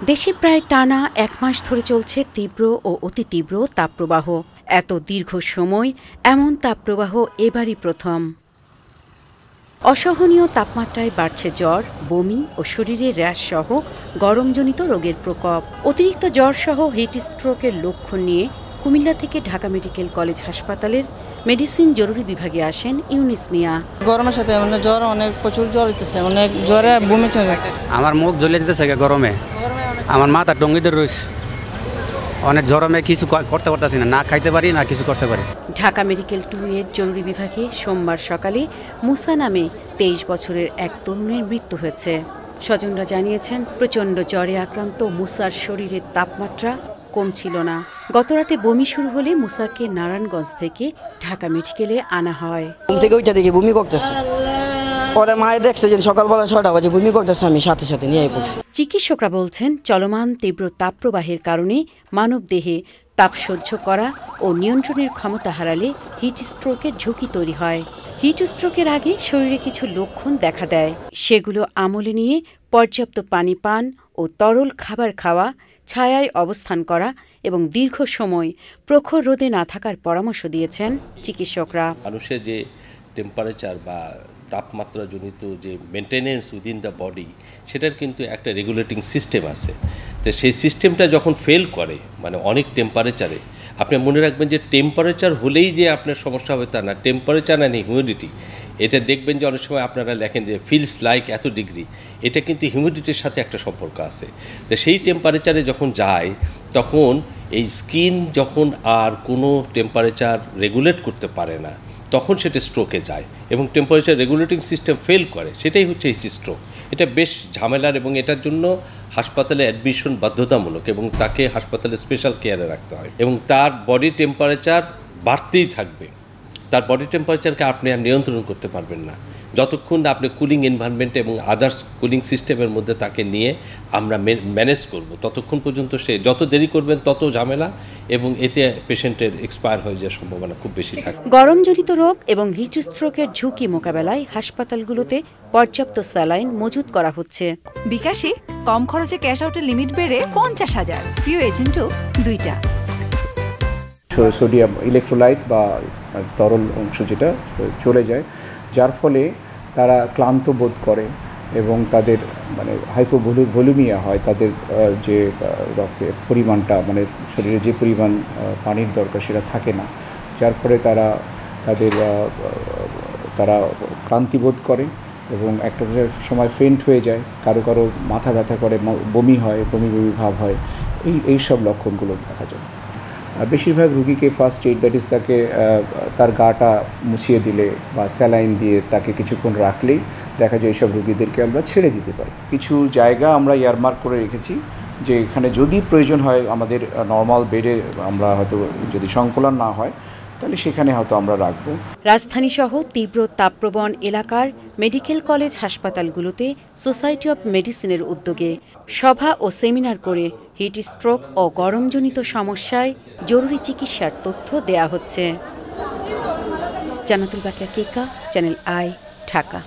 দেশে প্রায় টানা ১ মাস ধরে চলছে তীব্র ও অতি তীব্র তাপপ্রবাহ। এত দীর্ঘ সময় এমন তাপপ্রবাহ এবারই প্রথম। অসহনীয় তাপমাত্রায় বাড়ছে জ্বর, বমি ও শরীরে র্যাশ সহ গরমজনিত রোগের প্রকোপ। অতিরিক্ত জ্বর সহ হিট স্ট্রোকের লক্ষণ নিয়ে কুমিল্লা থেকে ঢাকা মেডিকেল কলেজ হাসপাতালের মেডিসিন জরুরি বিভাগে আসেন ইউনিস মিয়া। গরমের সাথে জ্বর অনেক প্রচুর জ্বর হইতেছে, অনেক জ্বরে বমি চলে। আমার মুখ জ্বলে যেতেছে গরমে, আমার মাথা টঙ্গিতে রয়েছে, অনেক গরমে কিছু করতে পারতেছি না খাইতে পারি না কিছু করতে পারি। ঢাকা মেডিকেল 2 এর জরুরি বিভাগে সোমবার সকালে মুসা নামে 23 বছরের এক তরুণের মৃত্যু হয়েছে। স্বজনরা জানিয়েছেন, প্রচণ্ড জ্বরে আক্রান্ত মুসার শরীরের তাপমাত্রা কমছিল না। গতরাতে বমি শুরু হলে মুসাকে নারায়ণগঞ্জ থেকে ঢাকা মেডিকেলে আনা হয়। ঘুম থেকে ওইটা দেখে বমি করতেছে, পরে মায়ের দেখছে যে সকালবেলা 6টা বাজে বমি করতেছে, আমি সাথে সাথে নিয়ে পড়ছি। চিকিৎসকরা বলছেন, চলমান তীব্র তাপপ্রবাহের কারণে মানবদেহে তাপ সহ্য করা ও নিয়ন্ত্রণের ক্ষমতা হারালে হিট স্ট্রোকের ঝুঁকি তৈরি হয়। হিট স্ট্রোকের আগে শরীরে কিছু লক্ষণ দেখা দেয়, সেগুলো আমলে নিয়ে পর্যাপ্ত পানি পান ও তরল খাবার খাওয়া, ছায়ায় অবস্থান করা এবং দীর্ঘ সময় প্রখর রোদে না থাকার পরামর্শ দিয়েছেন চিকিৎসকরা। মানুষের যে টেম্পারেচার বা তাপমাত্রাজনিত যে মেনটেনেন্স উইদিন দ্য বডি, সেটার কিন্তু একটা রেগুলেটিং সিস্টেম আছে। তো সেই সিস্টেমটা যখন ফেল করে, মানে অনেক টেম্পারেচারে, আপনি মনে রাখবেন যে টেম্পারেচার হলেই যে আপনার সমস্যা হবে তা না, টেম্পারেচার অ্যান্ড হিউমিডিটি, এটা দেখবেন যে অনেক সময় আপনারা লেখেন যে ফিলস লাইক এত ডিগ্রি, এটা কিন্তু হিউমিডিটির সাথে একটা সম্পর্ক আছে। তো সেই টেম্পারেচারে যখন যায়, তখন এই স্কিন যখন আর কোনো টেম্পারেচার রেগুলেট করতে পারে না, তখন সেটা স্ট্রোকে যায় এবং টেম্পারেচার রেগুলেটিং সিস্টেম ফেল করে, সেটাই হচ্ছে হিট স্ট্রোক। এটা বেশ ঝামেলার এবং এটার জন্য হাসপাতালে অ্যাডমিশন বাধ্যতামূলক এবং তাকে হাসপাতালে স্পেশাল কেয়ারে রাখতে হয় এবং তার বডি টেম্পারেচার বাড়তেই থাকবে। তার বডি টেম্পারেচারকে আপনি আর নিয়ন্ত্রণ করতে পারবেন না যতক্ষণ না আপনি কুলিং এনভায়রনমেন্ট এবং আদার্স কুলিং সিস্টেমের মধ্যে তাকে নিয়ে আমরা ম্যানেজ করব। ততক্ষণ পর্যন্ত সে যত দেরি করবেন তত ঝামেলা এবং এতে পেশেন্টের এক্সপায়ার হয়ে যাওয়ার সম্ভাবনা খুব বেশি থাকে। গরমজনিত রোগ এবং হিট স্ট্রোকের ঝুঁকি মোকাবেলায় হাসপাতালগুলোতে পর্যাপ্ত স্যালাইন মজুত করা হচ্ছে। বিকাশে কম খরচে ক্যাশ আউটের লিমিট বেড়ে 50,000, প্রিয় এজেন্টও 2টা। সোডিয়াম ইলেকট্রোলাইট বা তরল অংশ যেটা চলে যায়, যার ফলে তারা ক্লান্ত বোধ করে এবং তাদের মানে হাইপোভলিউমিয়া হয়, তাদের যে রক্তের পরিমাণটা মানে শরীরে যে পরিমাণ পানির দরকার সেটা থাকে না, যার ফলে তারা ক্লান্তি বোধ করে এবং একটা সময় ফেন্ট হয়ে যায়, কারো কারো মাথা ব্যথা করে, বমি হয়, বমি ভাব হয়, এই সব লক্ষণগুলো দেখা যায়। বেশিরভাগ রুগীকে ফার্স্ট এইড, দ্যাট ইজ তাকে তার গাটা মুছিয়ে দিলে বা স্যালাইন দিয়ে তাকে কিছুক্ষণ রাখলেই দেখা যায় এইসব রুগীদেরকে আমরা ছেড়ে দিতে পারি। কিছু জায়গা আমরা ইয়ারমার্ক করে রেখেছি যে এখানে যদি প্রয়োজন হয় আমাদের নর্মাল বেডে আমরা হয়তো যদি সংকলন না হয় তাহলে সেখানে হয়তো আমরা রাখবো। রাজধানী সহ তীব্র তাপপ্রবণ এলাকার মেডিকেল কলেজ হাসপাতালগুলোতে সোসাইটি অব মেডিসিনের উদ্যোগে সভা ও সেমিনার করে হিট স্ট্রোক ও গরমজনিত সমস্যায় জরুরি চিকিৎসার তথ্য দেয়া হচ্ছে। জান্নাতুল বাকিয়া, কেকা, চ্যানেল আই, ঢাকা।